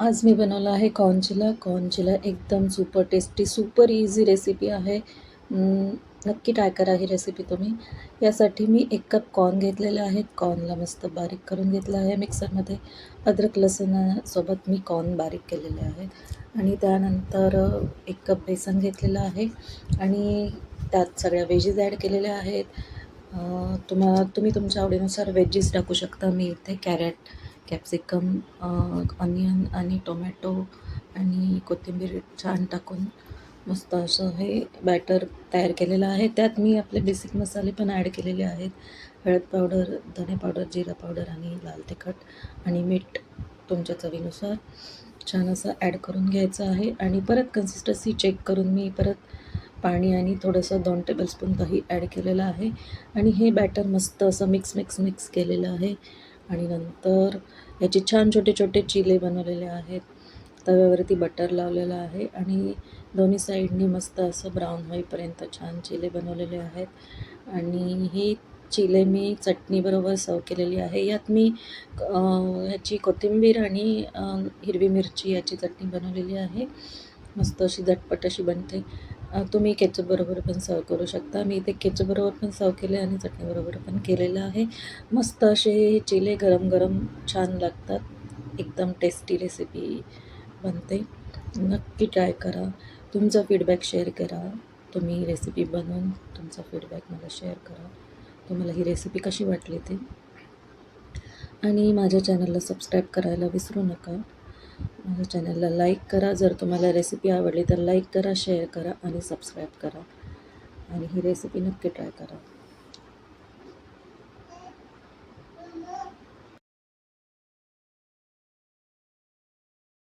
आज मी बनवलं आहे कॉर्न चिला एकदम super tasty, super easy recipe आहे. नक्की ट्राय करा ही रेसिपी तुम्ही. यासाठी मी 1 कप कॉर्न घेतलेले आहेत. कॉर्नला मस्त बारीक करून घेतलं आहे मिक्सरमध्ये. अद्रक लसूणसोबत मी कॉर्न बारीक केलेले आहेत आणि त्यानंतर 1 कप बेसन घेतलेलं आहे आणि त्यात सगळ्या व्हेजीज ॲड केलेल्या आहेत. तुम्ही तुमच्या आवडीनुसार व्हेजीस टाकू शकता. मी इथे कॅरेट, कॅप्सिकम, ऑनियन आणि टोमॅटो आणि कोथिंबीर छान टाकून मस्त असं हे बॅटर तयार केलेलं आहे. त्यात मी आपले बेसिक मसाले पण ॲड केलेले आहेत. हळद पावडर, धने पावडर, जिरा पावडर आणि लाल तिखट आणि मीठ तुमच्या चवीनुसार छान असं ॲड करून घ्यायचं आहे. आणि परत कन्सिस्टन्सी चेक करून मी परत पाणी आणि थोडंसं 2 टेबलस्पून दही ॲड केलेलं आहे आणि हे बॅटर मस्त असं मिक्स केलेलं आहे. आणि नंतर याचे छान छोटे छोटे चिले बनवलेले आहेत. तव्यावरती बटर लावलेलं आहे आणि दोन्ही साईडनी मस्त असं ब्राऊन होईपर्यंत छान चिले बनवलेले आहेत आणि हे चिले मी चटणीबरोबर सर्व केलेली आहे. यात मी ह्याची कोथिंबीर आणि हिरवी मिरची याची चटणी बनवलेली आहे. मस्त अशी झटपट अशी बनते. तुम्ही केचपबरोबर पण सर्व करू शकता. मी इथे केचपबरोबर पण सर्व केले आणि चटणीबरोबर पण केलेलं आहे. मस्त असे चिले गरम गरम छान लागतात. एकदम टेस्टी रेसिपी बनते. नक्की ट्राय करा. तुमचा फीडबॅक शेअर करा. तुम्ही रेसिपी बनवून तुमचा फीडबॅक मला शेअर करा. तुम्हाला ही रेसिपी कशी वाटली ते. आणि माझ्या चॅनलला सबस्क्राईब करायला विसरू नका. माझ्या चॅनलला लाईक करा. जर तुम्हाला रेसिपी आवडली तर लाईक करा, शेअर करा आणि सबस्क्राईब करा आणि ही रेसिपी नक्की ट्राय करा.